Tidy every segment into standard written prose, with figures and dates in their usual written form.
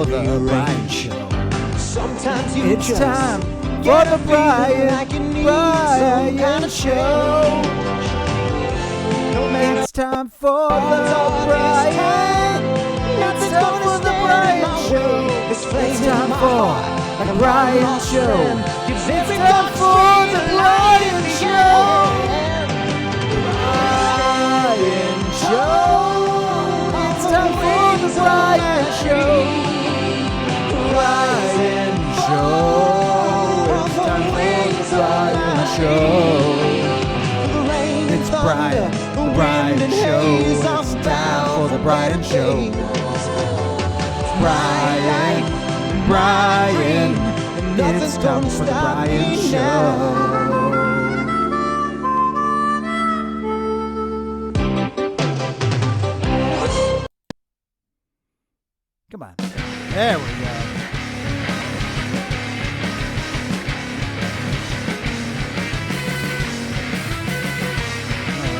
for the Brian Show. Sometimes you It's just time for get the a feeling like you need some kind of Show. No matter It's time for the all Brian. nothing's It's time gonna for the stand in Brian my Show. way. This flame It's in time my for heart, the like a Brian lost Show. friend, gives It's every time dark for street the a light Brian at the Show. end. Brian Show. It's time for the Brian Show. Brian Show. It's time for the Brian Show. The rain and It's thunder, Brian, the the Brian wind and Show. haze, I'll It's time bow for the for Brian better Show. days. Brian, and it's nothing's time gonna for the stop Brian me Show. now. Come on. There we go.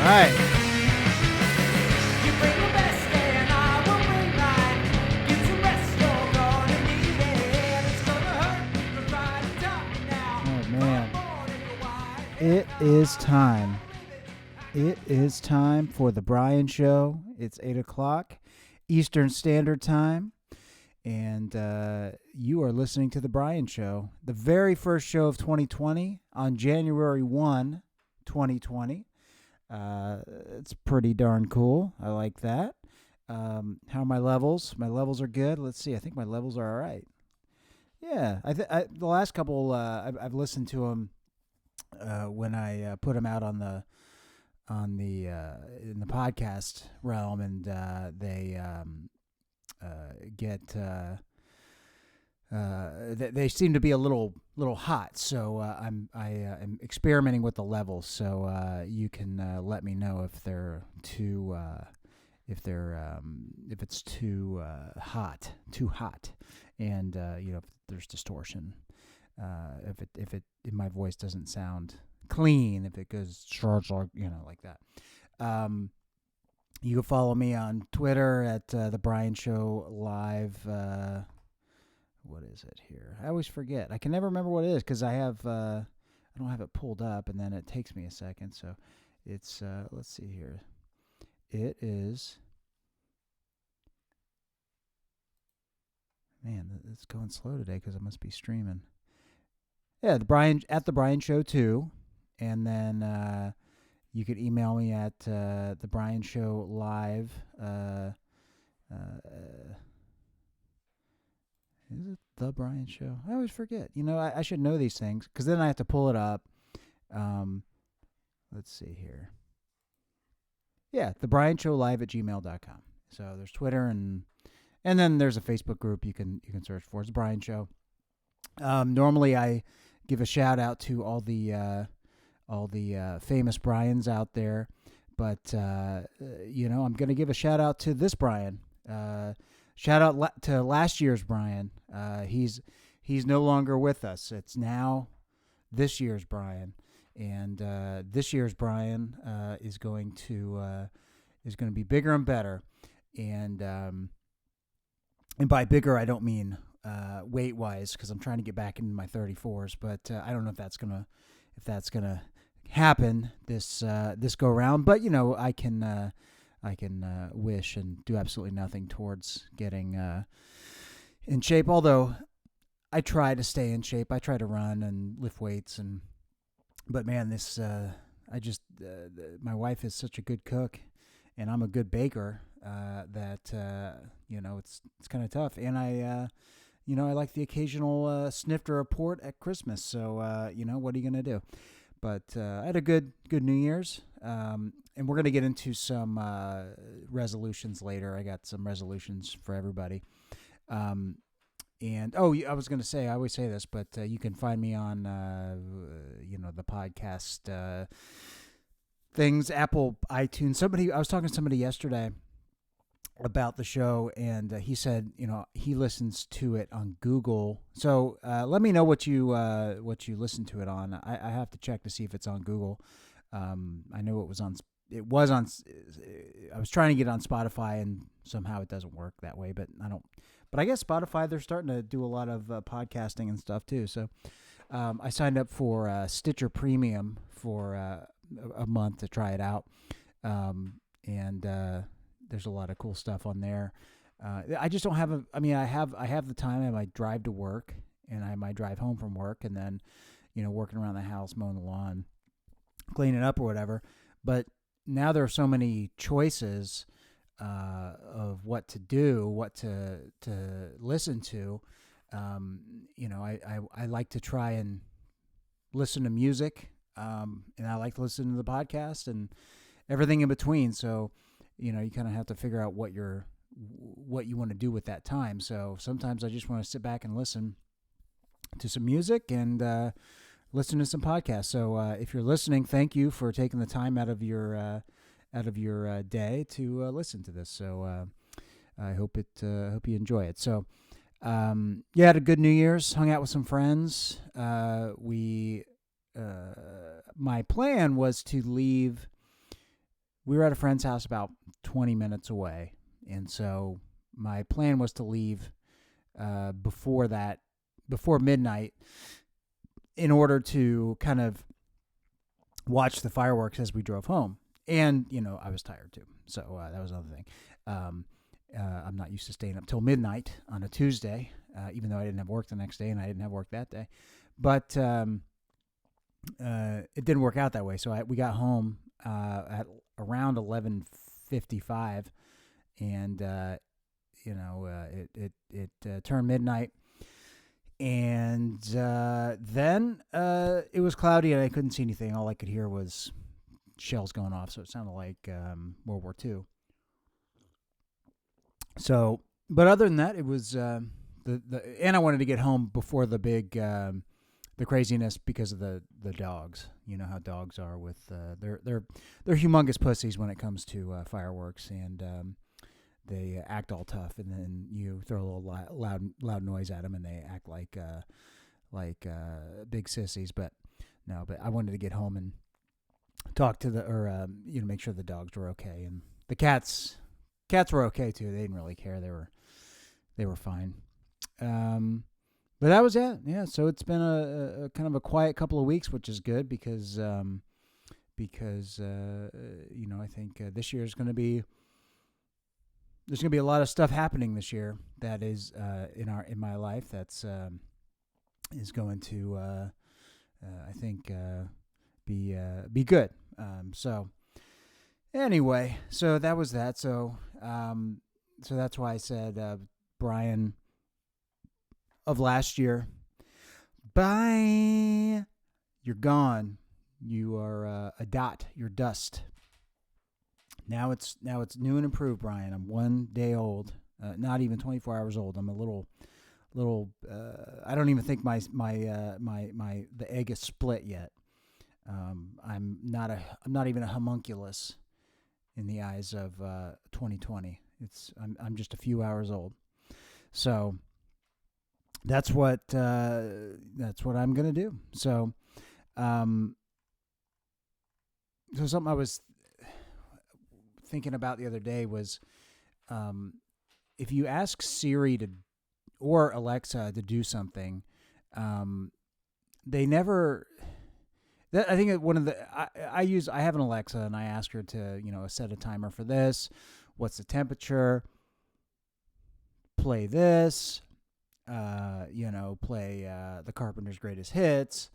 All right. You bring your best and I will bring mine. Get some rest, you're gonna need it. It's gonna hurt to try to top me now. Oh, man. Born in the white. It is time. It is time for the Brian Show. It's 8 o'clock Eastern Standard Time. And you are listening to the Brian Show, the very first show of 2020 on January 1, 2020. It's pretty darn cool. I like that. How are my levels? My levels are good. Let's see. I think my levels are all right. Yeah. The last couple, I've listened to them when I put them out in the podcast realm, and they they seem to be a little hot, so I am experimenting with the levels. So you can let me know if they're if it's too hot, and if there's distortion, if my voice doesn't sound clean, if it goes short, like that. You can follow me on Twitter at the Brian Show Live. What is it here? I always forget. I can never remember what it is because I don't have it pulled up, and then it takes me a second. So it's let's see here. It is. Man, it's going slow today because I must be streaming. Yeah, the Brian Show 2, and then. You could email me at the Brian Show Live. Is it the Brian Show? I always forget. I should know these things because then I have to pull it up. Let's see here. Yeah, the Brian Show Live at gmail.com. So there's Twitter and then there's a Facebook group you can search for. It's the Brian Show. Normally I give a shout out to all the famous Brians out there, but I'm going to give a shout out to this Brian. Shout out to last year's Brian. He's no longer with us. It's now this year's Brian, and this year's Brian is going to be bigger and better, and by bigger I don't mean weight wise, because I'm trying to get back into my 34s, but I don't know if that's gonna happen this go around, but I can wish and do absolutely nothing towards getting in shape, although I try to stay in shape. I try to run and lift weights, but man, this my wife is such a good cook and I'm a good baker that it's kind of tough, and I like the occasional snifter report at Christmas, so what are you gonna do? But I had a good New Year's, and we're going to get into some resolutions later. I got some resolutions for everybody. I was going to say, I always say this, but you can find me on, the podcast things, Apple, iTunes. I was talking to somebody yesterday about the show, and he said, he listens to it on Google. So let me know what you listen to it on. I have to check to see if it's on Google. I know it was on. I was trying to get it on Spotify, and somehow it doesn't work that way. But I don't. But I guess Spotify, they're starting to do a lot of podcasting and stuff too. So I signed up for Stitcher Premium for a month to try it out, and there's a lot of cool stuff on there. I just don't have I mean, I have the time. I might drive to work, and I might drive home from work, and then, working around the house, mowing the lawn, cleaning up or whatever. But now there are so many choices of what to do, what to listen to. I like to try and listen to music, and I like to listen to the podcast and everything in between. So, you kind of have to figure out what you want to do with that time. So sometimes I just want to sit back and listen to some music and listen to some podcasts. So if you're listening, thank you for taking the time out of your day to listen to this. So I hope you enjoy it. So had a good New Year's. Hung out with some friends. My plan was to leave. We were at a friend's house about 20 minutes away, and so my plan was to leave before midnight, in order to kind of watch the fireworks as we drove home. And, I was tired too. So that was another thing. I'm not used to staying up till midnight on a Tuesday, even though I didn't have work the next day and I didn't have work that day. But it didn't work out that way. So we got home at around 11:55, and, it turned midnight. And then it was cloudy and I couldn't see anything. All I could hear was shells going off, so it sounded like World War II. So, but other than that, it was and I wanted to get home before the big the craziness because of the dogs. You know how dogs are with they're humongous pussies when it comes to fireworks, and they act all tough, and then you throw a little loud noise at them, and they act like big sissies. But no, but I wanted to get home and talk to make sure the dogs were okay, and the cats were okay too. They didn't really care. They were fine. But that was it. Yeah. So it's been a kind of a quiet couple of weeks, which is good because I think this year is going to be. There's going to be a lot of stuff happening this year that is in my life that's is going to I think be good. So anyway, so that was that. So that's why I said Brian of last year, bye. You're gone. You are a dot. You're dust. Now it's new and improved, Brian. I'm 1 day old, not even 24 hours old. I'm a little. I don't even think my the egg is split yet. I'm not even a homunculus in the eyes of 2020. I'm just a few hours old. So that's what I'm gonna do. So something I was thinking about the other day was, if you ask Siri or Alexa to do something, they never. I think one of the I have an Alexa, and I ask her to set a timer for this. What's the temperature? Play this. Play the Carpenter's Greatest Hits,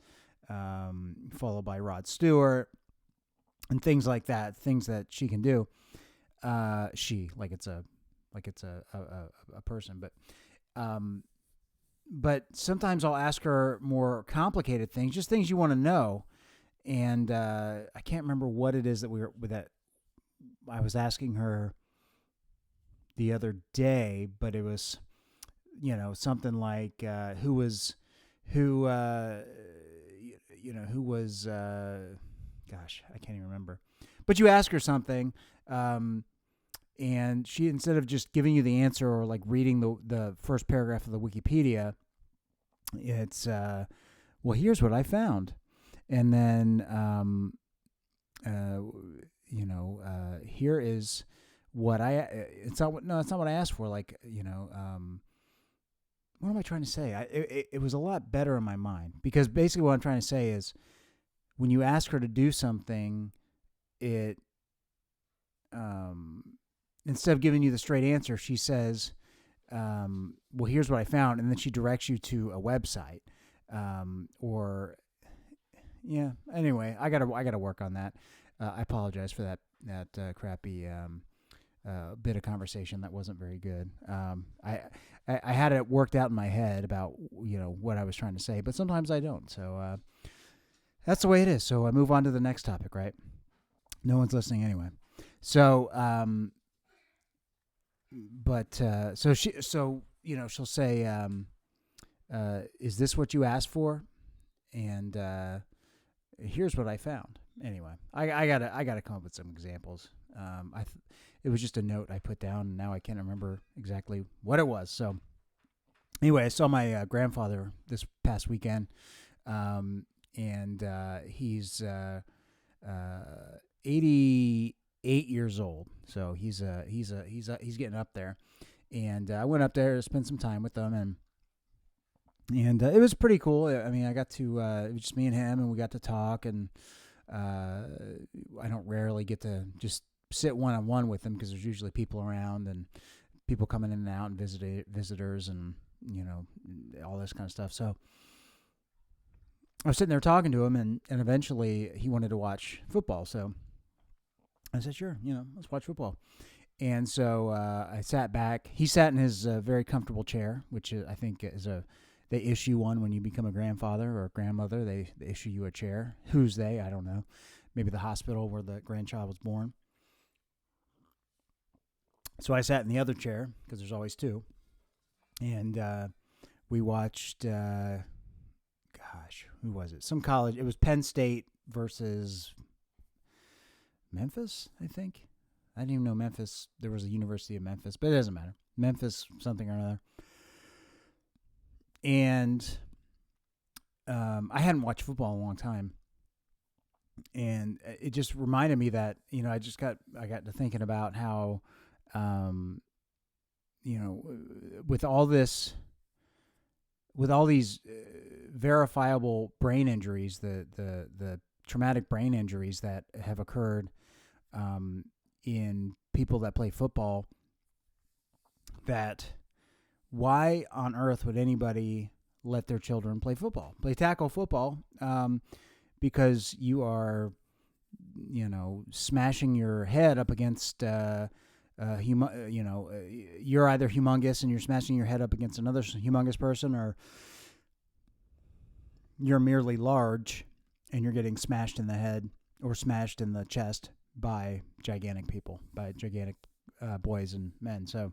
followed by Rod Stewart, and things like that. Things that she can do. Like it's a person, but sometimes I'll ask her more complicated things, just things you want to know, and I can't remember what it is that I was asking her the other day, but it was something like who was gosh, I can't even remember. But you ask her something, and she, instead of just giving you the answer or like reading the first paragraph of the Wikipedia, it's well, here's what I found, and then here is what it's not what I asked for. Like what am I trying to say? It was a lot better in my mind, because basically what I'm trying to say is when you ask her to do something, it instead of giving you the straight answer, she says, well, here's what I found, and then she directs you to a website, or yeah. Anyway, I gotta work on that. I apologize for that crappy bit of conversation that wasn't very good. I had it worked out in my head about what I was trying to say, but sometimes I don't. So that's the way it is. So I move on to the next topic, right? No one's listening anyway. So so she'll say, is this what you asked for? And here's what I found. Anyway, I gotta come up with some examples. It was just a note I put down, and now I can't remember exactly what it was. So anyway, I saw my grandfather this past weekend, and he's 88 years old. So he's getting up there, and I went up there to spend some time with him, and it was pretty cool. I mean, I got to it was just me and him, and we got to talk, and I don't rarely get to just sit one-on-one with him because there's usually people around and people coming in and out and visitors and all this kind of stuff. So I was sitting there talking to him, and eventually he wanted to watch football. So I said, sure, let's watch football. And so I sat back. He sat in his very comfortable chair, which I think is they issue one when you become a grandfather or a grandmother. They issue you a chair. Who's they? I don't know. Maybe the hospital where the grandchild was born. So I sat in the other chair because there's always two. And we watched, who was it? Some college. It was Penn State versus Memphis, I think. I didn't even know Memphis. There was a University of Memphis, but it doesn't matter. Memphis something or another. And I hadn't watched football in a long time. And it just reminded me that, I got to thinking about how, with all these verifiable brain injuries, the traumatic brain injuries that have occurred in people that play football, that why on earth would anybody let their children play tackle football? Because you are, smashing your head up against, you're either humongous and you're smashing your head up against another humongous person, or you're merely large and you're getting smashed in the head or smashed in the chest by gigantic people, by gigantic boys and men. So,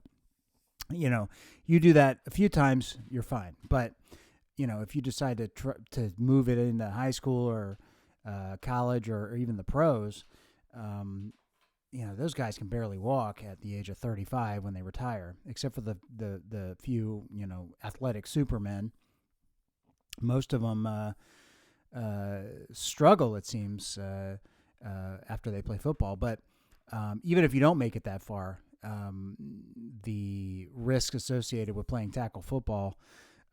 you do that a few times, you're fine. But, if you decide to move it into high school or college or even the pros, those guys can barely walk at the age of 35 when they retire, except for the few, athletic supermen. Most of them struggle, it seems, after they play football. But even if you don't make it that far, the risk associated with playing tackle football,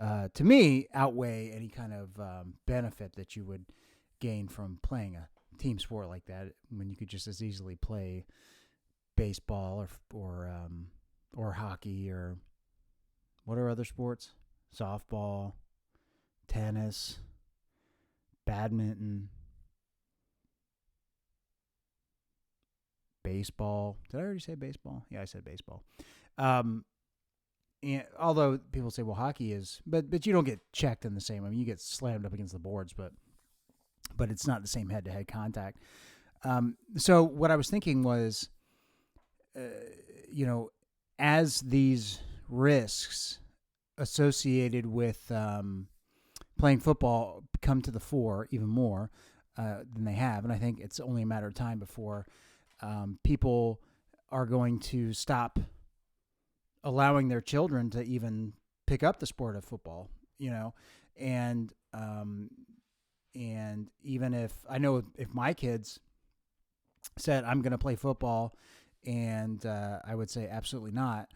to me, outweigh any kind of benefit that you would gain from playing a team sport like that, when you could just as easily play baseball or hockey, or what are other sports? Softball, tennis, badminton, baseball. Did I already say baseball? Yeah, I said baseball. And although people say, well, hockey is, but you don't get checked in the same. I mean, you get slammed up against the boards, but it's not the same head-to-head contact. So what I was thinking was, as these risks associated with playing football come to the fore even more than they have, and I think it's only a matter of time before people are going to stop allowing their children to even pick up the sport of football, and even if my kids said, I'm going to play football, and I would say absolutely not.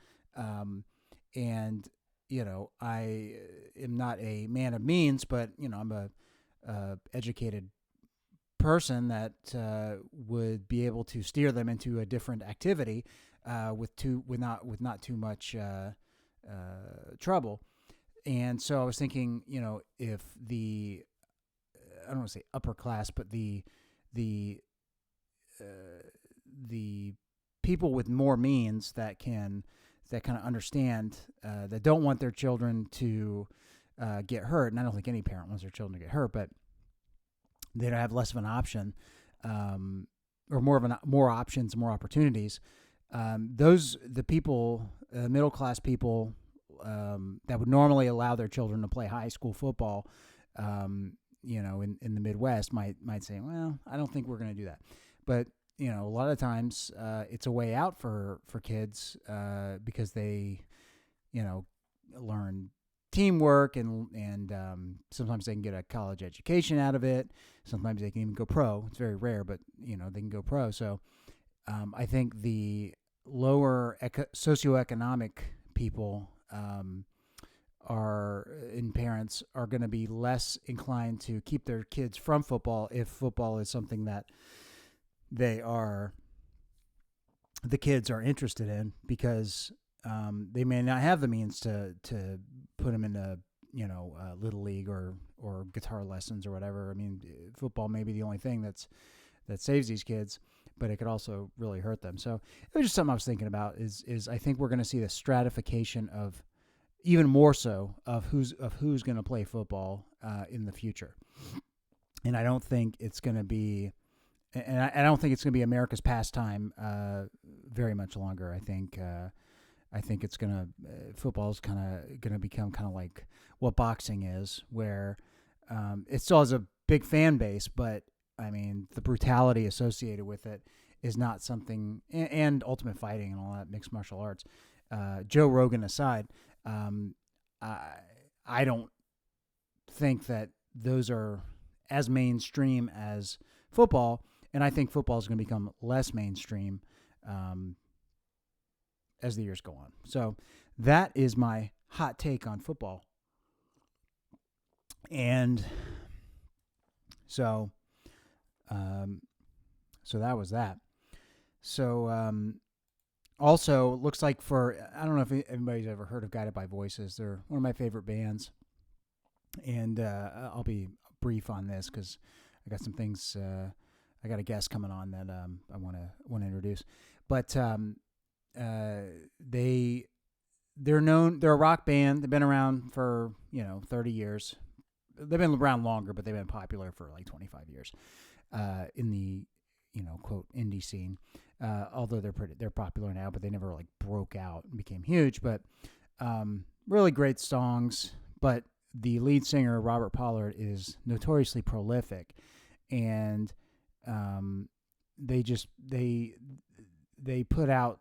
And I am not a man of means, but I'm a educated person that would be able to steer them into a different activity with not too much trouble. And so I was thinking, if I don't want to say upper class, but the people with more means that kind of understand, that don't want their children to get hurt. And I don't think any parent wants their children to get hurt, but they don't have less of an option, or more options, more opportunities. The people, middle class people, that would normally allow their children to play high school football, in the Midwest might say, well, I don't think we're going to do that. But, a lot of times it's a way out for kids because they, learn teamwork and sometimes they can get a college education out of it. Sometimes they can even go pro. It's very rare, but, they can go pro. So I think the lower socioeconomic people parents are going to be less inclined to keep their kids from football if football is something that the kids are interested in, because they may not have the means to put them into little league or guitar lessons or whatever. I mean, football may be the only thing that saves these kids, but it could also really hurt them. So it was just something I was thinking about. Is I think we're going to see the stratification of, even more so, of who's going to play football in the future. And I don't think it's going to be, I don't think it's going to be America's pastime very much longer. I think it's going to, football's kind of going to become kind of like what boxing is, where it still has a big fan base, but I mean, the brutality associated with it is not something, and ultimate fighting and all that, mixed martial arts. Joe Rogan aside, I don't think that those are as mainstream as football, and I think football is going to become less mainstream as the years go on. So that is my hot take on football. And so that was that. So also, looks like I don't know if anybody's ever heard of Guided by Voices. They're one of my favorite bands. And I'll be brief on this because I got some things, I got a guest coming on that I want to introduce. But they're a rock band. They've been around for 30 years. They've been around longer, but they've been popular for like 25 years in the quote indie scene. Although they're popular now, but they never like broke out and became huge. But really great songs. But the lead singer, Robert Pollard, is notoriously prolific, and they put out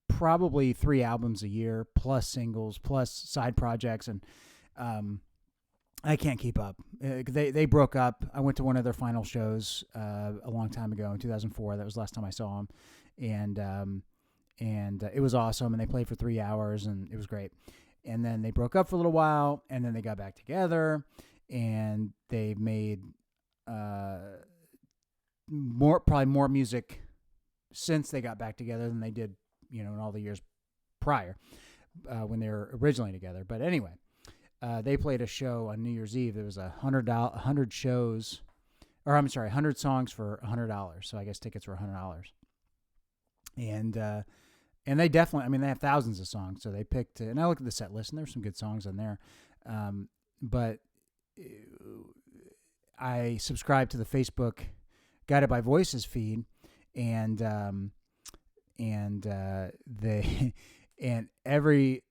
probably 3 albums a year, plus singles, plus side projects, and I can't keep up. They broke up. I went to one of their final shows a long time ago in 2004. That was the last time I saw them, and it was awesome. And they played for 3 hours, and it was great. And then they broke up for a little while, and then they got back together, and they made probably more music since they got back together than they did, in all the years prior when they were originally together. But anyway. They played a show on New Year's Eve. There was 100 shows, or 100 songs for $100. So I guess tickets were $100. And they definitely, they have thousands of songs. So they picked, and I looked at the set list, and there's some good songs on there. But I subscribed to the Facebook Guided by Voices feed, and everybody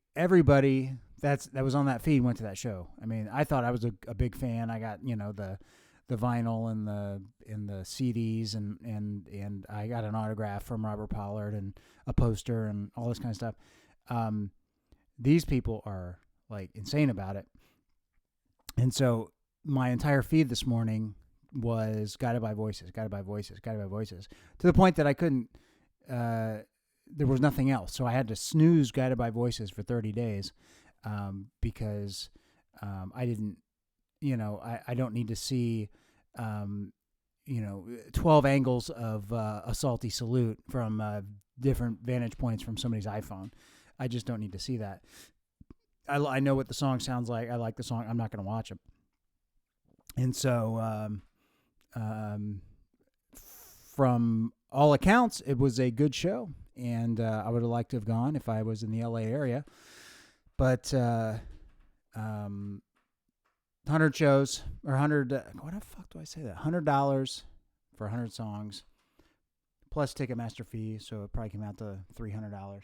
that was on that feed went to that show. I thought I was a big fan. I got the vinyl and the CDs and I got an autograph from Robert Pollard and a poster and all this kind of stuff. These people are like insane about it, and so my entire feed this morning was Guided by Voices, Guided by Voices, Guided by Voices, to the point that I couldn't. There was nothing else, so I had to snooze Guided by Voices for 30 days. because I didn't, I don't need to see, 12 angles of a salty salute from different vantage points from somebody's iPhone. I just don't need to see that. I know what the song sounds like. I like the song. I'm not going to watch it. And so, from all accounts, it was a good show, and I would have liked to have gone if I was in the LA area. But 100 shows, or 100, what the fuck do I say that? $100 for 100 songs, plus Ticketmaster fee, so it probably came out to $300.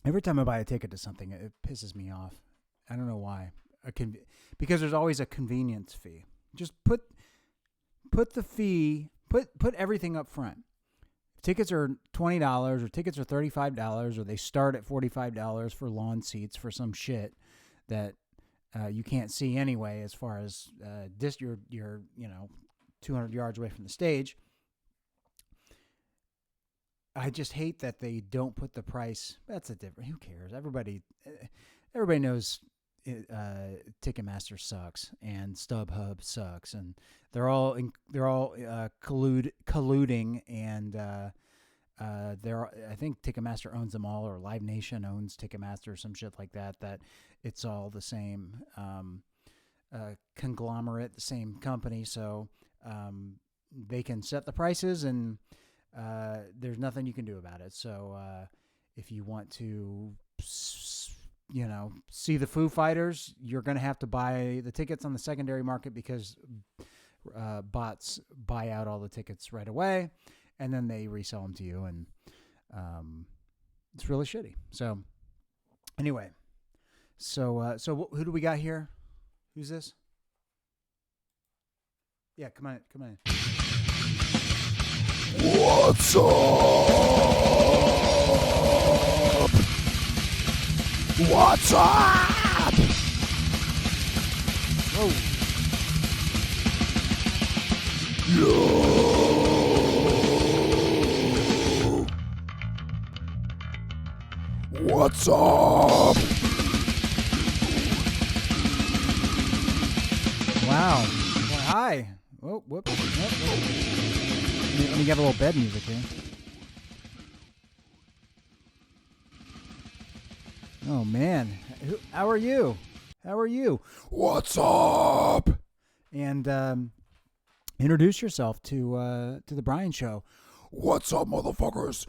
Every time I buy a ticket to something, it pisses me off. I don't know why. Because there's always a convenience fee. Just put the fee, put everything up front. If tickets are $20 or tickets are $35 or they start at $45 for lawn seats for some shit that you can't see anyway, as far as you're 200 yards away from the stage. I just hate that they don't put the price. That's a different. Who cares? Everybody knows Ticketmaster sucks and StubHub sucks, and they're all colluding, and I think Ticketmaster owns them all, or Live Nation owns Ticketmaster, or some shit like that. That it's all the same conglomerate, the same company, so they can set the prices, and there's nothing you can do about it. So if you want to, see the Foo Fighters, you're going to have to buy the tickets on the secondary market, because bots buy out all the tickets right away, and then they resell them to you, and it's really shitty. So anyway, so who do we got here? Who's this? Yeah, come on in. What's up? What's up? Whoa. Yo. What's up? Wow. Well, hi. Oh, whoops. Let me get a little bed music here. Oh, man. How are you? What's up? And introduce yourself to the Brian Show. What's up, motherfuckers?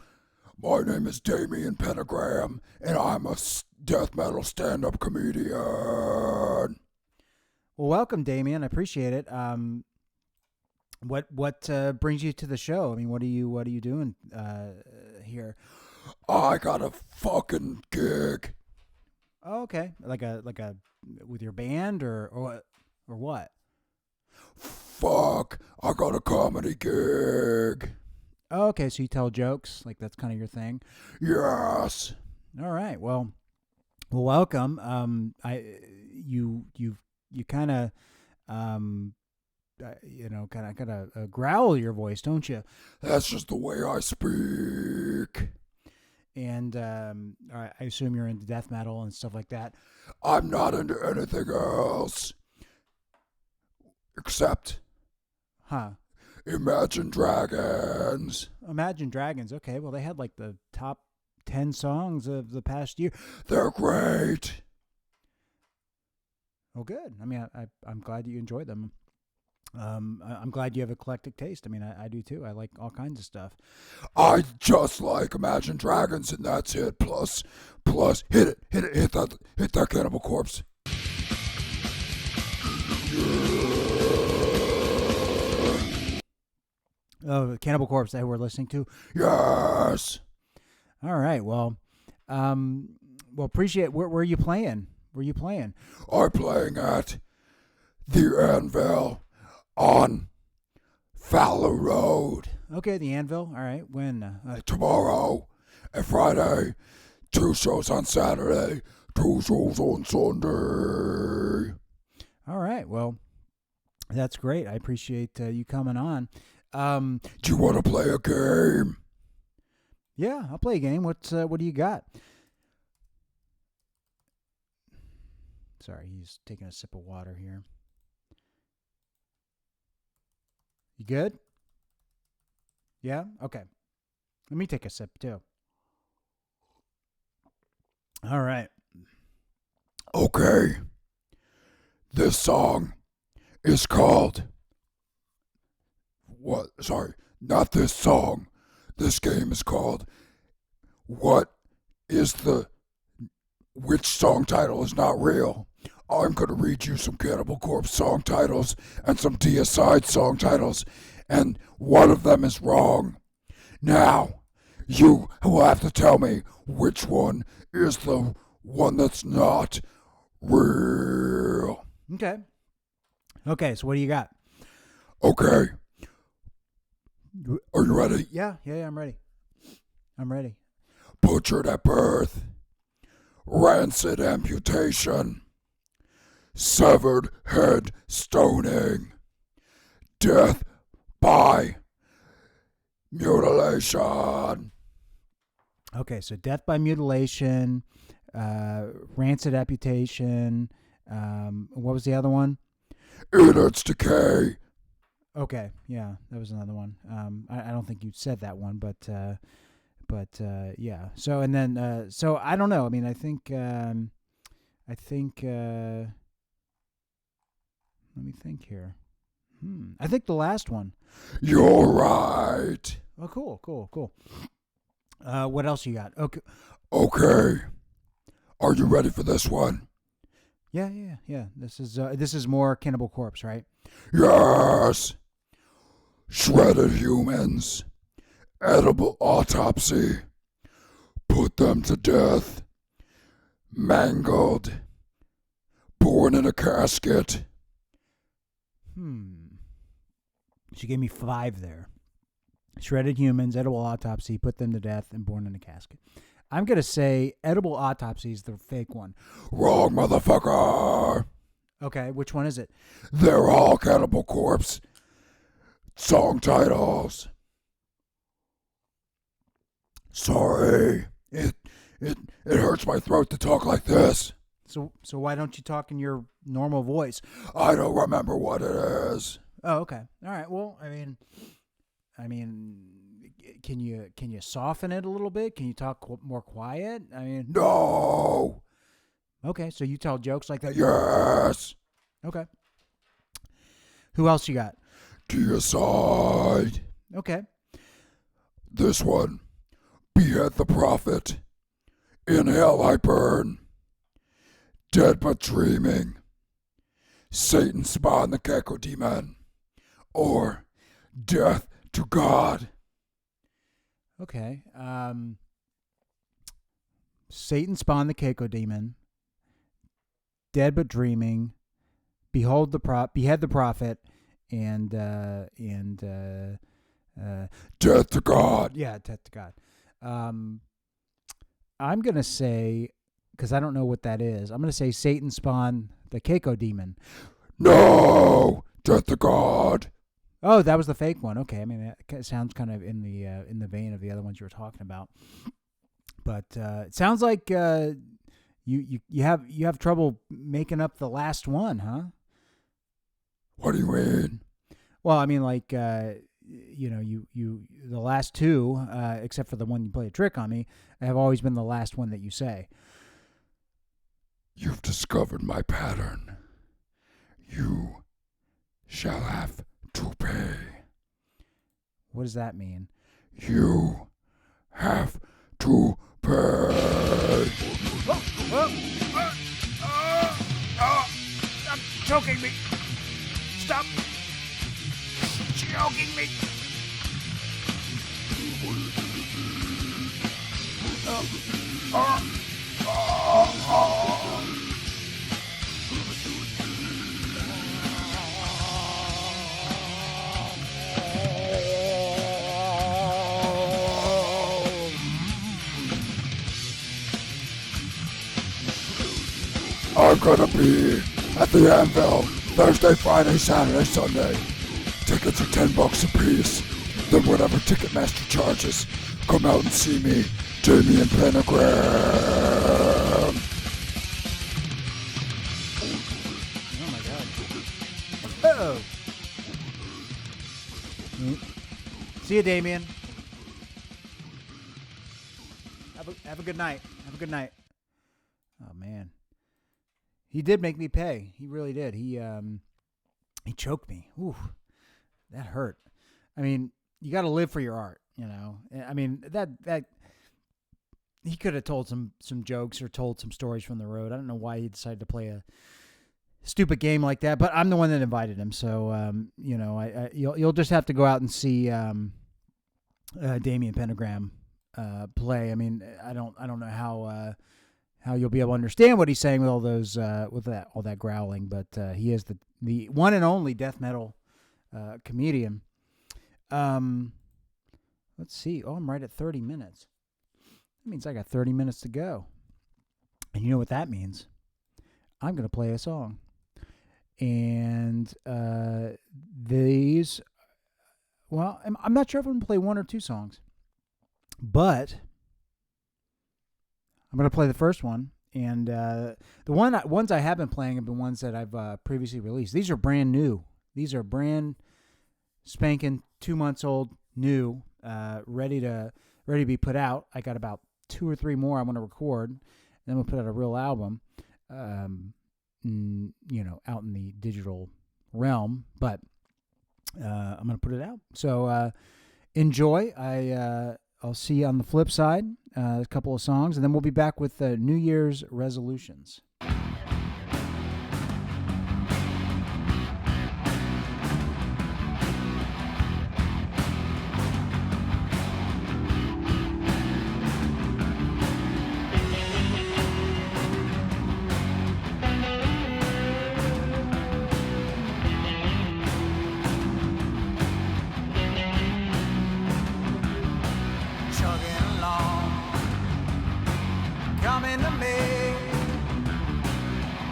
My name is Damian Pentagram, and I'm a death metal stand-up comedian. Well, welcome, Damian. I appreciate it. What brings you to the show? I mean, what are you doing here? I got a fucking gig. Oh, okay. Like a with your band or what? Fuck, I got a comedy gig. Oh, okay. So you tell jokes, like that's kind of your thing. Yes. All right. Well, welcome. You kind of kind of growl your voice, don't you? That's just the way I speak. And I assume you're into death metal and stuff like that. I'm not into anything else. Except Imagine Dragons. Imagine Dragons. Okay, well, they had like the top 10 songs of the past year. They're great. Oh, good. I mean, I'm glad you enjoyed them. I'm glad you have eclectic taste. I mean, I do too. I like all kinds of stuff. I just like Imagine Dragons, and that's it. Plus, hit that Cannibal Corpse. Oh, Cannibal Corpse that we're listening to? Yes. All right. Well, appreciate. Where are you playing? I'm playing at the Anvil on Fowler Road. Okay, the Anvil. All right. When? Tomorrow and Friday. 2 shows on Saturday. 2 shows on Sunday. All right. Well, that's great. I appreciate you coming on. Do you want to play a game? Yeah, I'll play a game. What do you got? Sorry, he's taking a sip of water here. You good? Yeah? Okay. Let me take a sip too. All right. Okay. This song is called. What? Sorry, not this song. This game is called. What is the. Which song title is not real? I'm going to read you some Cannibal Corpse song titles and some Deicide song titles, and one of them is wrong. Now, you will have to tell me which one is the one that's not real. Okay. Okay, so what do you got? Okay. Are you ready? Yeah, I'm ready. I'm ready. Butchered at birth. Rancid amputation. Severed head stoning. Death by mutilation. Okay, so death by mutilation, rancid amputation. What was the other one? In its decay. Okay, yeah, that was another one. I don't think you said that one, but yeah. So and then so I don't know. I mean, I think let me think here. I think the last one. You're right. Oh, cool. What else you got? Okay. Okay. Are you ready for this one? Yeah. This is more Cannibal Corpse, right? Yes. Shredded humans. Edible autopsy. Put them to death. Mangled. Born in a casket. She gave me 5 there. Shredded humans, edible autopsy, put them to death, and born in a casket. I'm going to say edible autopsy is the fake one. Wrong, motherfucker. Okay, which one is it? They're all Cannibal Corpse song titles. Sorry. It hurts my throat to talk like this. So why don't you talk in your normal voice? I don't remember what it is. Oh, okay. All right. Well, I mean, can you soften it a little bit? Can you talk more quiet? I mean, No. okay. So you tell jokes like that? Yes. Okay. Who else you got? Deicide. Okay. This one. Behead the prophet. In hell I burn. Dead but dreaming. Satan spawned the Cacodemon. Or death to God. Okay. Satan spawned the Cacodemon. Dead but dreaming. Behead the prophet. And Death to God. yeah, death to God. I'm gonna say, because I don't know what that is. I'm gonna say Satan spawned the Cacodemon. No. Death to God. Oh, that was the fake one. Okay, I mean, it sounds kind of in the vein of the other ones you were talking about. But it sounds like you have trouble making up the last one, huh? What do you mean? Well, I mean, like you the last 2, except for the one you play a trick on me, have always been the last one that you say. You've discovered my pattern. You shall have to pay. What does that mean? You have to pay. Stop choking me! Stop choking me! I'm gonna be at the Anvil Thursday, Friday, Saturday, Sunday. Tickets are $10 a piece. Then whatever Ticketmaster charges. Come out and see me, Damien Pentagram. Uh-oh. See you, Damien. Have a good night. Have a good night. Oh man, he did make me pay. He really did. He choked me. Ooh, that hurt. I mean, you got to live for your art, you know. I mean, that he could have told some jokes or told some stories from the road. I don't know why he decided to play a stupid game like that, but I'm the one that invited him. So, you know, you'll just have to go out and see Damien Pentagram play. I mean, I don't know how you'll be able to understand what he's saying with all those all that growling, but he is the one and only death metal comedian. Let's see. Oh, I'm right at 30 minutes. That means I got 30 minutes to go. And you know what that means? I'm going to play a song. And these, well, I'm not sure if I'm going to play one or two songs. But I'm going to play the first one. And the ones I have been playing have been ones that I've previously released. These are brand new. These are brand spanking 2 months old, new, ready to be put out. I got about 2 or 3 more I want to record. And then we'll put out a real album, you know, out in the digital realm. But I'm going to put it out. So enjoy. I'll see you on the flip side, a couple of songs, and then we'll be back with New Year's resolutions. Chugging along, coming to me,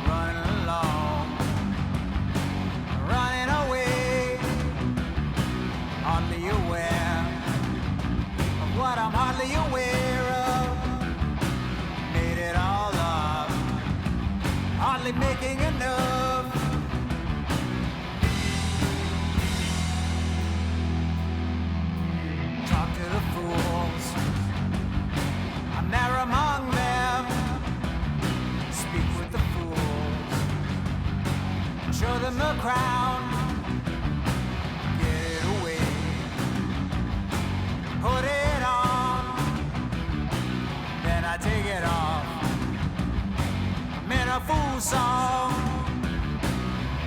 running along, running away, hardly aware of what I'm hardly aware of. Made it all up, hardly making enough. Talk to the fools, I'm there among them. Speak with the fools, show them the crown. Get it away, put it on, then I take it off. I'm in a fool song.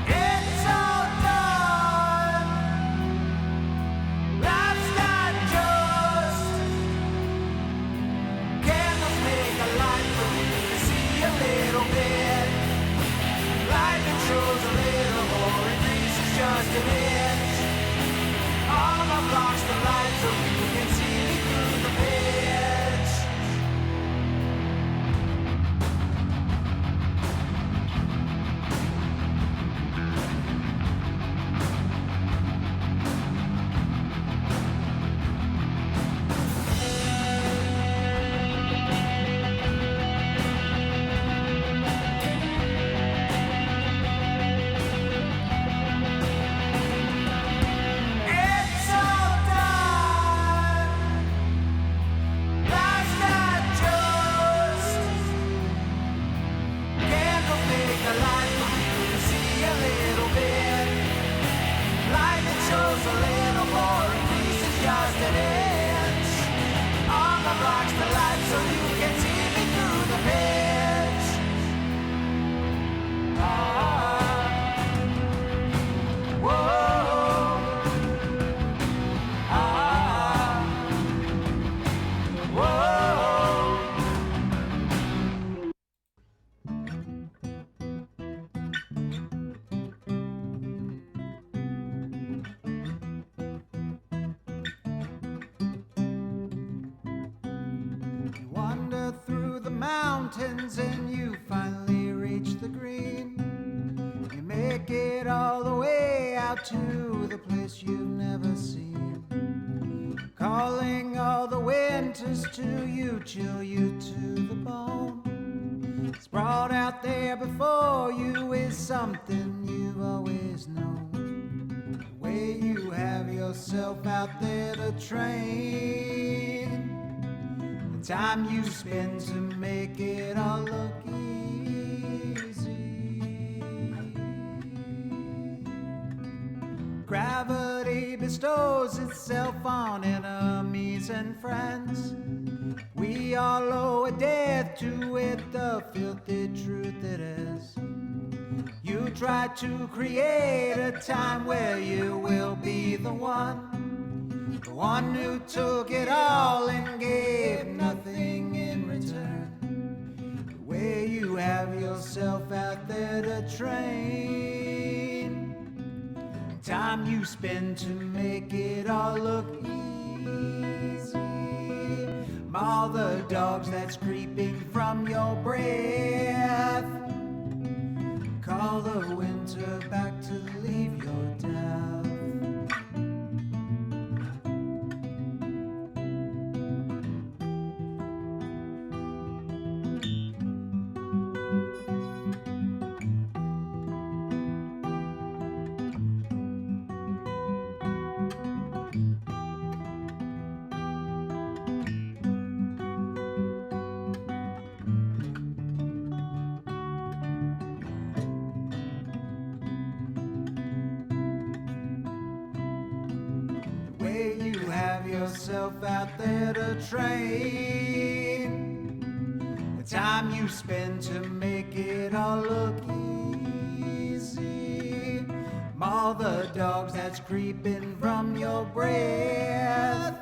It's all done. Life's not just candles make a light for me to see a little bit. Lightning shows a little more, increases just an inch. All my blocks the light so you can see me through the pitch. It's all done. Life's not just candles make a light for you to see a little bit. Lightning shows a little more, increases just an inch. On the blocks the light so you can see me through the pitch. Whoa. Whoa. You wander through the mountains and you finally reach the green. You make it all the way out to the place you've never seen. Calling all the winters to you, chill you to the bone. Sprawled out there before you is something you've always known. yourself out there to train. The time you spend to make it all look easy. Gravity bestows itself on enemies and friends. We all owe a death to it, the filthy truth it is. You try to create a time where you will be the one who took it all and gave nothing in return. The way you have yourself out there to train, time you spend to make it all look easy. All the dogs that's creeping from your breath, call the winter back to leave your death. Yourself out there to train, the time you spend to make it all look easy. All the dogs that's creeping from your breath,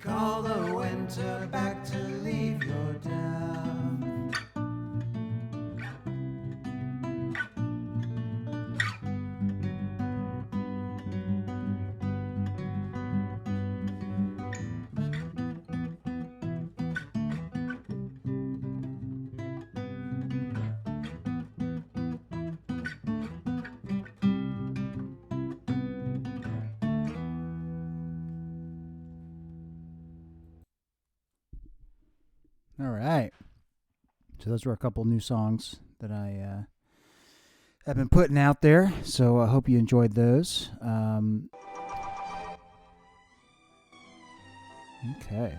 call the winter back to leave your death. All right. So those were a couple new songs that I have been putting out there. So I hope you enjoyed those. Okay.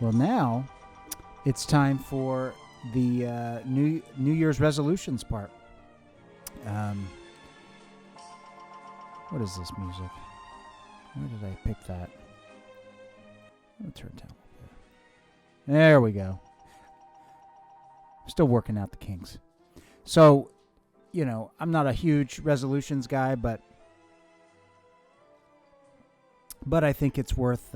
Well, now it's time for the New Year's resolutions part. What is this music? Where did I pick that? I'm going to turn it down a little bit. There we go. Still working out the kinks. So, you know, I'm not a huge resolutions guy, but I think it's worth,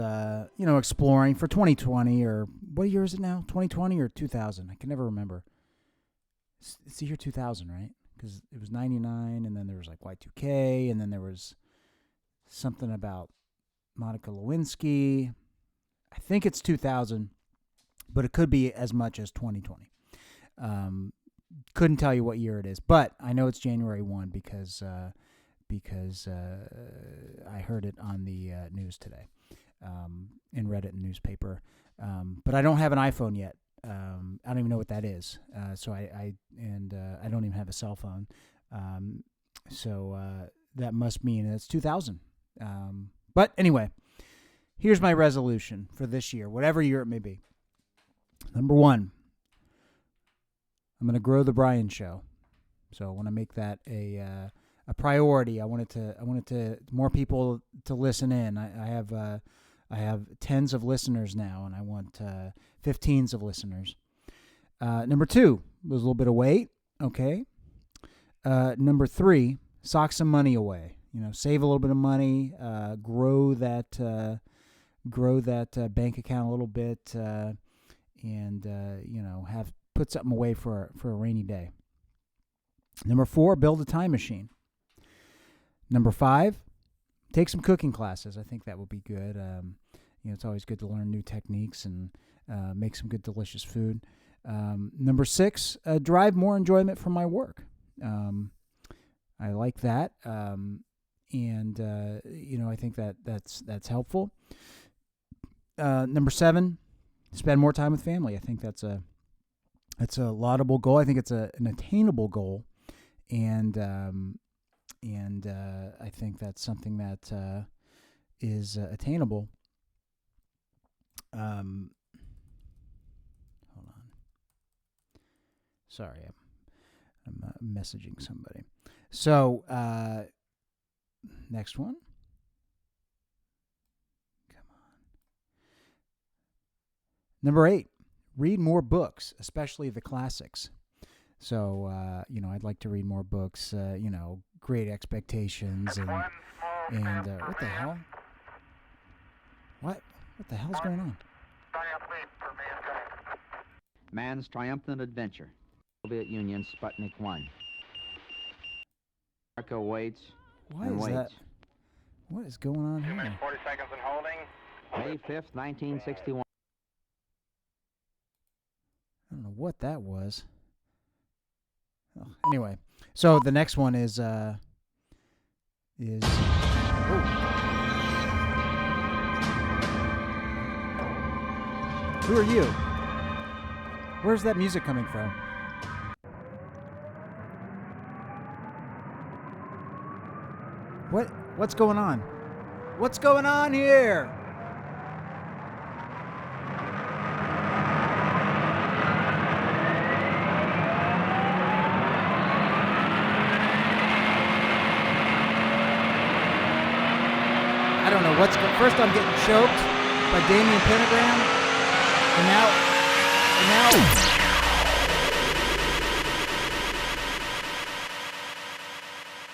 exploring for 2020 or what year is it now? 2020 or 2000? I can never remember. It's the year 2000, right? Because it was 99, and then there was like Y2K, and then there was something about Monica Lewinsky. I think it's 2000, but it could be as much as 2020. Couldn't tell you what year it is, but I know it's January 1 because I heard it on the news today and read it in the newspaper. But I don't have an iPhone yet. I don't even know what that is. So I don't even have a cell phone. So that must mean it's 2000. But anyway. Here's my resolution for this year, whatever year it may be. Number 1, I'm going to grow the Brian Show. So I want to make that a priority. I want to more people to listen in. I have tens of listeners now, and I want 15s of listeners. Number 2, lose a little bit of weight. Okay. Number 3, sock some money away. Save a little bit of money. Grow that bank account a little bit, and have put something away for a rainy day. Number 4, build a time machine. Number 5, take some cooking classes. I think that would be good. It's always good to learn new techniques and make some good, delicious food. Number 6, drive more enjoyment from my work. I like that, and I think that's helpful. Number 7, spend more time with family. I think that's a laudable goal. I think it's an attainable goal, and and I think that's something that is attainable. Hold on. Sorry, I'm messaging somebody. So, next one. Come on. Number 8. Read more books, especially the classics. So, I'd like to read more books, Great Expectations and what the hell? What the hell's going on? Man's triumphant adventure. Soviet Union, Sputnik 1. America waits What and is waits. that? What is going on here? 40 seconds and holding. May 5th, 1961. I don't know what that was. Oh, anyway, so the next one is Who are you? Where's that music coming from? What's going on? What's going on here? I don't know what's going. First, I'm getting choked by Damien Pentagram, and now.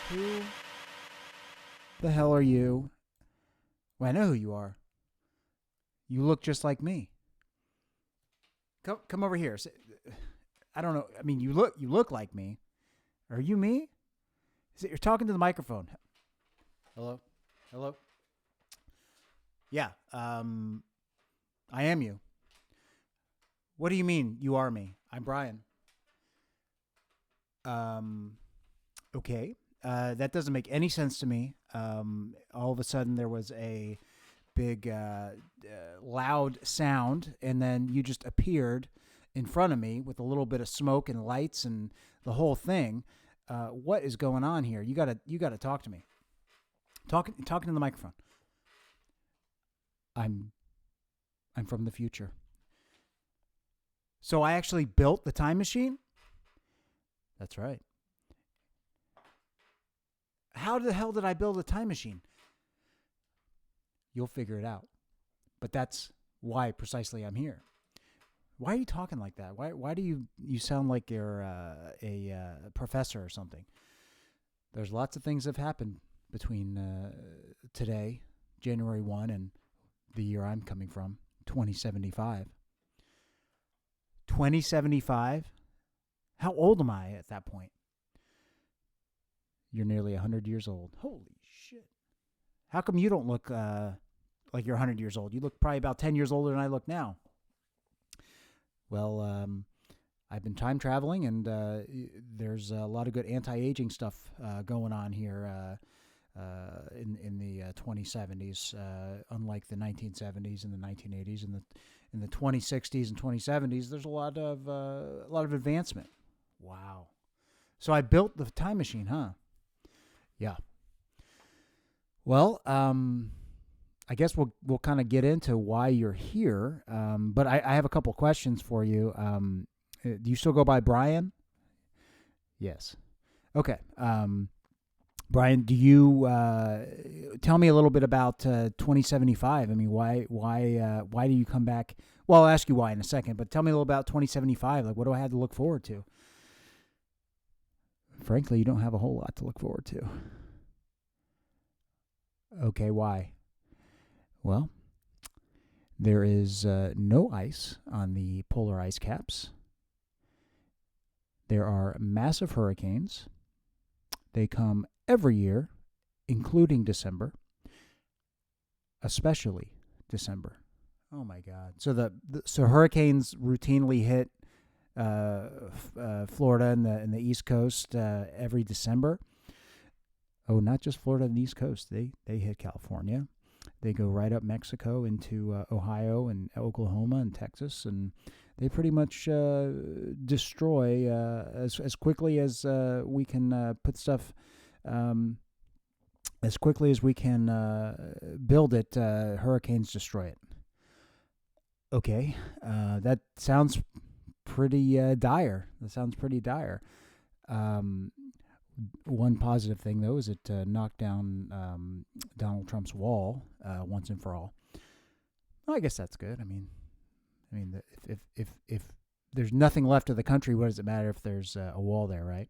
Who the hell are you? Well, I know who you are. You look just like me. Come over here. I don't know. I mean, you look like me. Are you me? You're talking to the microphone. Hello? Yeah, I am you. What do you mean you are me? I'm Brian. Okay. That doesn't make any sense to me. All of a sudden there was a big, loud sound, and then you just appeared in front of me with a little bit of smoke and lights and the whole thing. What is going on here? You gotta talk to me. Talking to the microphone. I'm from the future. So I actually built the time machine? That's right. How the hell did I build a time machine? You'll figure it out. But that's why precisely I'm here. Why are you talking like that? Why do you sound like you're a professor or something? There's lots of things that have happened between today, January 1, and the year I'm coming from, 2075. 2075? How old am I at that point? You're nearly 100 years old. Holy shit. How come you don't look like you're 100 years old? You look probably about 10 years older than I look now. Well, I've been time traveling, and there's a lot of good anti-aging stuff going on here in the 2070s, unlike the 1970s and the 1980s, and in the 2060s and 2070s. There's a lot of advancement. Wow. So I built the time machine, huh? Yeah. Well, I guess we'll kind of get into why you're here. But I have a couple questions for you. Do you still go by Brian? Yes. Okay. Brian, do you tell me a little bit about 2075? I mean, why do you come back? Well, I'll ask you why in a second, but tell me a little about 2075. Like, what do I have to look forward to? Frankly, you don't have a whole lot to look forward to. Okay, why? Well, there is no ice on the polar ice caps. There are massive hurricanes. They come every year, including December, especially December. Oh my God! So hurricanes routinely hit Florida and the East Coast every December. Oh, not just Florida and the East Coast. They hit California. They go right up Mexico into Ohio and Oklahoma and Texas, and they pretty much destroy as quickly as we can put stuff as quickly as we can build it, hurricanes destroy it. Okay, that sounds pretty dire. That sounds pretty dire. One positive thing, though, is it knocked down Donald Trump's wall once and for all. Well, I guess that's good. I mean, if there's nothing left of the country, what does it matter if there's a wall there, right?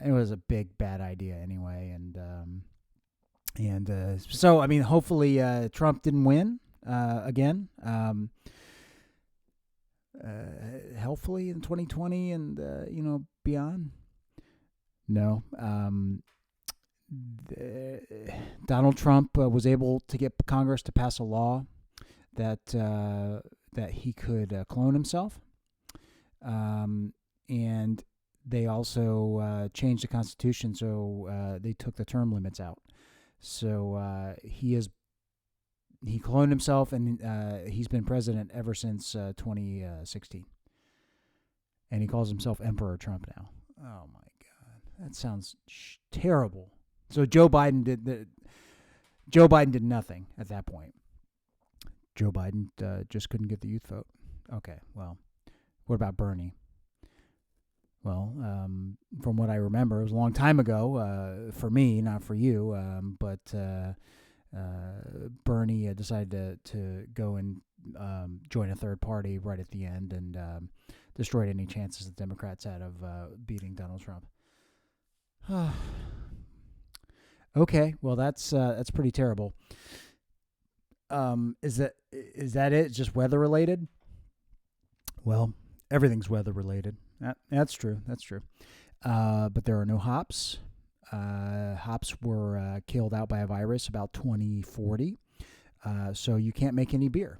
It was a big bad idea anyway, and so I mean, hopefully Trump didn't win again. Hopefully in 2020 and beyond. No. Donald Trump was able to get Congress to pass a law that he could clone himself, and they also changed the Constitution, so they took the term limits out. So he cloned himself, and he's been president ever since 2016, and he calls himself Emperor Trump now. Oh my God, that sounds terrible. So Joe Biden did nothing at that point. Joe Biden just couldn't get the youth vote. Okay, well, what about Bernie? Well, from what I remember, it was a long time ago for me, not for you, but Bernie decided to go and join a third party right at the end and destroyed any chances the Democrats had of beating Donald Trump. Okay, well that's pretty terrible. Is that it? Just weather related? Well, everything's weather related. That's true. That's true. But there are no hops. Hops were killed out by a virus about 2040. So you can't make any beer.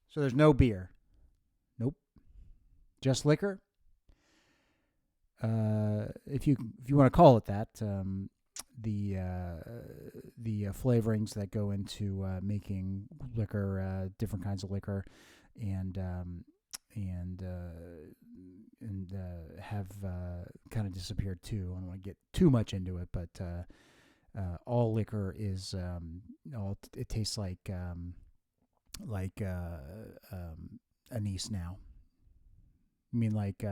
So there's no beer. Nope. Just liquor. If you want to call it that, the flavorings that go into making liquor, different kinds of liquor, and have kind of disappeared too. I don't want to get too much into it, but all liquor is it tastes like anise now. You mean like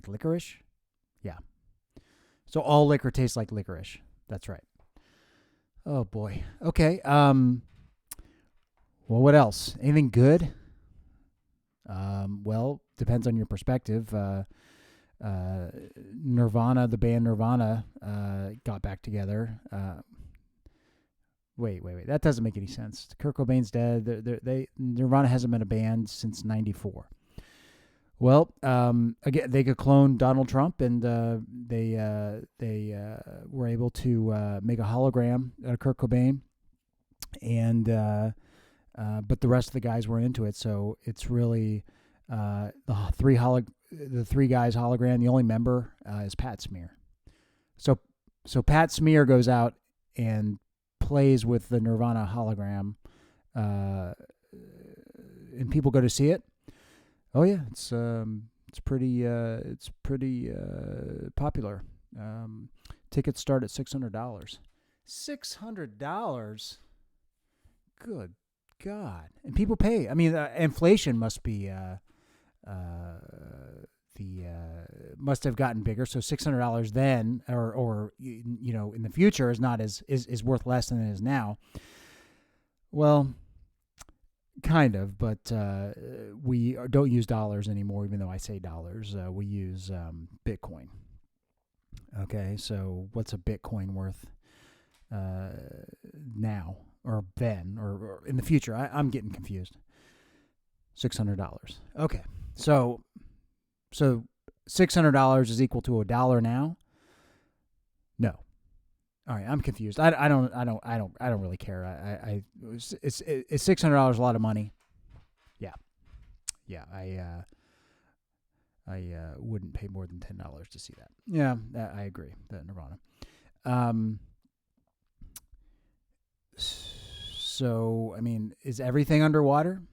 licorice? Yeah. So all liquor tastes like licorice. That's right. Oh boy. Okay. Well, what else? Anything good? Well, depends on your perspective. Nirvana, the band Nirvana, got back together. Wait. That doesn't make any sense. Kurt Cobain's dead. Nirvana hasn't been a band since '94. Well, again, they could clone Donald Trump, and they were able to make a hologram of Kurt Cobain, and but the rest of the guys were into it. So it's really the three guys hologram. The only member is Pat Smear. So Pat Smear goes out and plays with the Nirvana hologram, and people go to see it. Oh yeah, it's pretty popular. Tickets start at $600. $600. Good God! And people pay. I mean, inflation must be must have gotten bigger. So $600 then, or in the future is not is worth less than it is now. Well. Kind of, but we don't use dollars anymore, even though I say dollars. We use Bitcoin. Okay, so what's a Bitcoin worth now, or then, or in the future? I'm getting confused. $600. Okay, so $600 is equal to $1 now? No. All right, I'm confused. I don't really care. It's $600 a lot of money. Yeah. I wouldn't pay more than $10 to see that. Yeah, I agree. That Nirvana. So I mean, is everything underwater?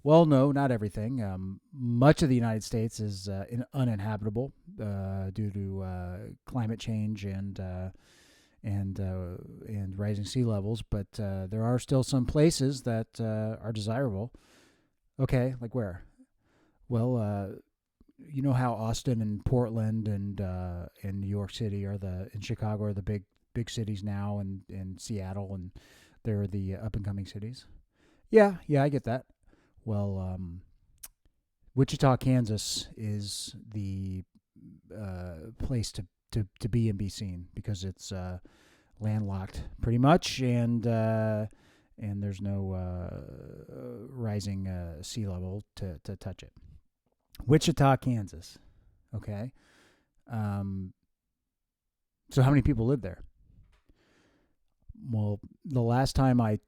Well, no, not everything. Much of the United States is uninhabitable due to climate change and rising sea levels. But there are still some places that are desirable. Okay, like where? Well, you know how Austin and Portland and New York City and Chicago are the big cities now, and Seattle, and they're the up and coming cities. Yeah, I get that. Well, Wichita, Kansas is the place to be and be seen because it's landlocked pretty much, and there's no rising sea level to touch it. Wichita, Kansas. Okay. So how many people live there? Well, the last time I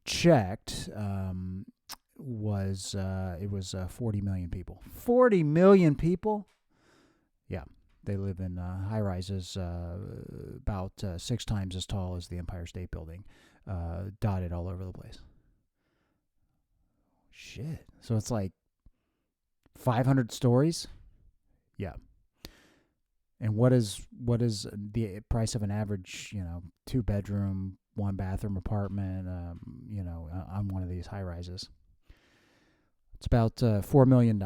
checked, it was 40 million people. 40 million people? Yeah, they live in high rises about 6 times as tall as the Empire State Building, dotted all over the place. Shit. So it's like 500 stories? Yeah. And what is the price of an average, 2-bedroom, 1-bathroom apartment, on one of these high rises? It's about $4 million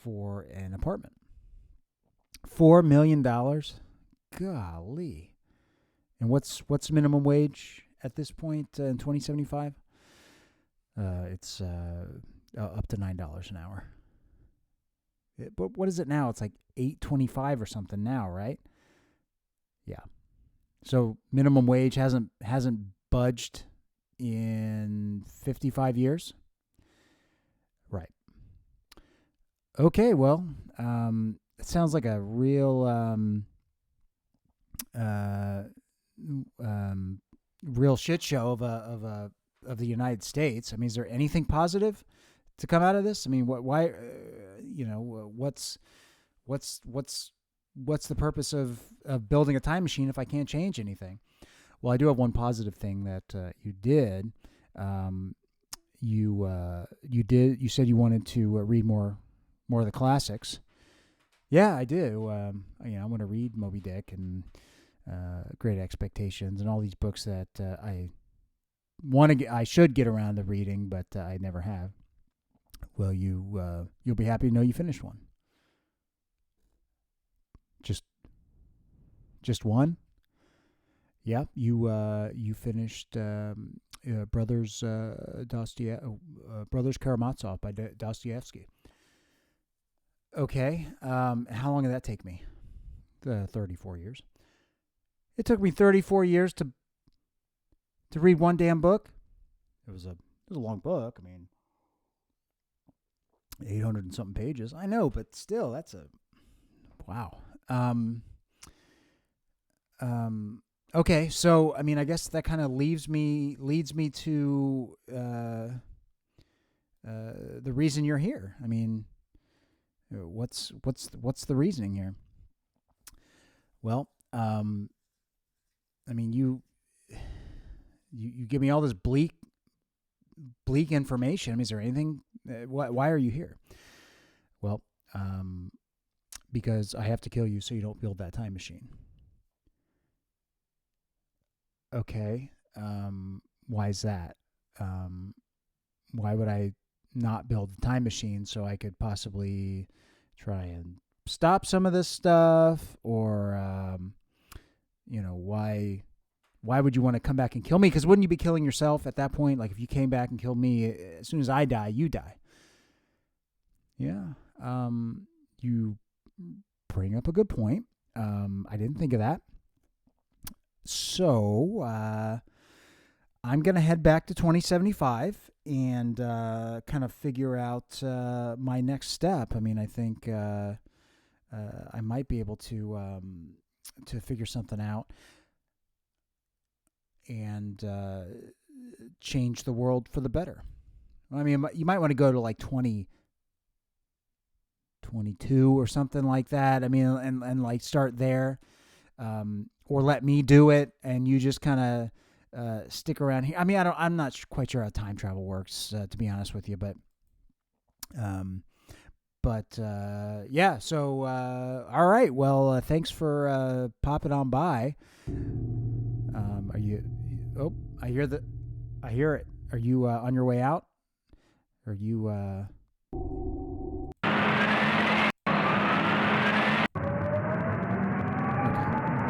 for an apartment. $4 million? Golly. And what's minimum wage at this point in 2075? It's up to $9 an hour. But what is it now? It's like $8.25 or something now, right? Yeah. So minimum wage hasn't budged in 55 years. Right. Okay. Well, it sounds like a real real shit show of the United States. I mean, is there anything positive to come out of this? I mean, why? What's the purpose of building a time machine if I can't change anything? Well, I do have one positive thing that you did. You said you wanted to read more of the classics. Yeah, I do. I'm going to read Moby Dick and Great Expectations and all these books that I should get around to reading, but I never have. Well, you'll be happy to know you finished one. Just one? Yeah, you finished Brothers Karamazov by Dostoevsky. Okay, how long did that take me? 34 years. It took me 34 years to read one damn book. It was a long book. I mean, 800 and something pages. I know, but still, that's a wow. Okay, so I mean, I guess that kind of leads me to the reason you're here. I mean, what's the reasoning here? Well, I mean, you give me all this bleak information. I mean, is there anything? Why are you here? Well, because I have to kill you so you don't build that time machine. Okay. Why is that? Why would I not build the time machine so I could possibly try and stop some of this stuff? Or, why would you want to come back and kill me? Because wouldn't you be killing yourself at that point? Like if you came back and killed me, as soon as I die, you die. Yeah. You bring up a good point. I didn't think of that. So I'm going to head back to 2075 and kind of figure out my next step. I mean, I think I might be able to figure something out and change the world for the better. I mean, you might want to go to like 2022 or something like that. I mean, and like start there. Or let me do it, and you just kind of stick around here. I mean, I'm not quite sure how time travel works, to be honest with you, but But yeah, so all right. Well, thanks for popping on by. Are you? Oh, I hear it. Are you on your way out? Are you? Okay.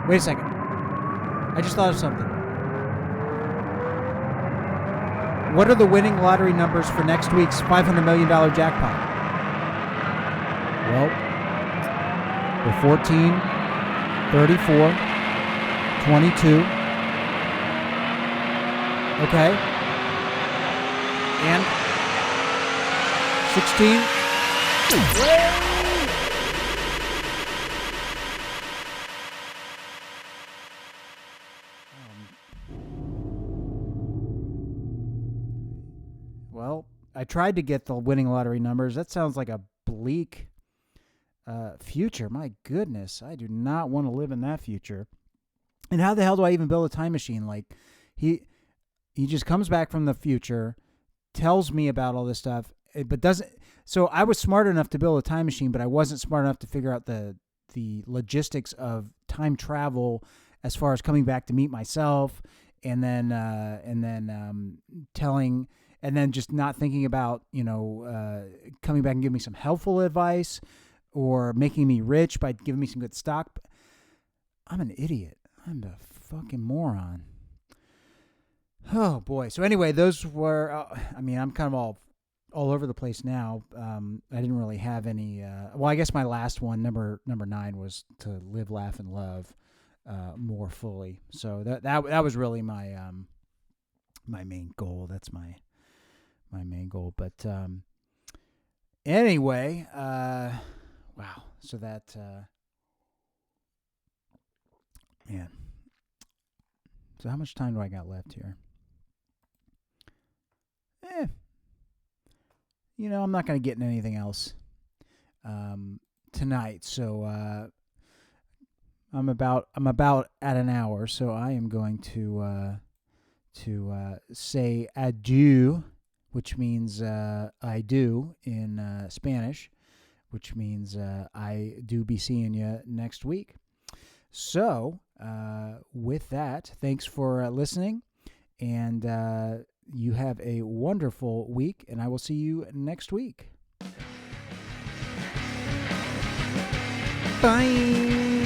Wait a second. I just thought of something. What are the winning lottery numbers for next week's $500 million jackpot? Well, they're 14, 34, 22. Okay. And 16. Well, I tried to get the winning lottery numbers. That sounds like a bleak future. My goodness, I do not want to live in that future. And how the hell do I even build a time machine? Like, he just comes back from the future, tells me about all this stuff, but doesn't. So I was smart enough to build a time machine, but I wasn't smart enough to figure out the logistics of time travel as far as coming back to meet myself, and then telling. And then just not thinking about, coming back and giving me some helpful advice or making me rich by giving me some good stock. I'm an idiot. I'm a fucking moron. Oh, boy. So anyway, those were, I'm kind of all over the place now. I didn't really have any, I guess my last one, number 9, was to live, laugh, and love more fully. So that was really my my main goal. That's my main goal. But anyway, wow. So that, man. So how much time do I got left here? I'm not going to get in anything else tonight. So I'm about at an hour. So I am going to say adieu, which means I do in Spanish, which means I do be seeing you next week. So with that, thanks for listening, and you have a wonderful week, and I will see you next week. Bye.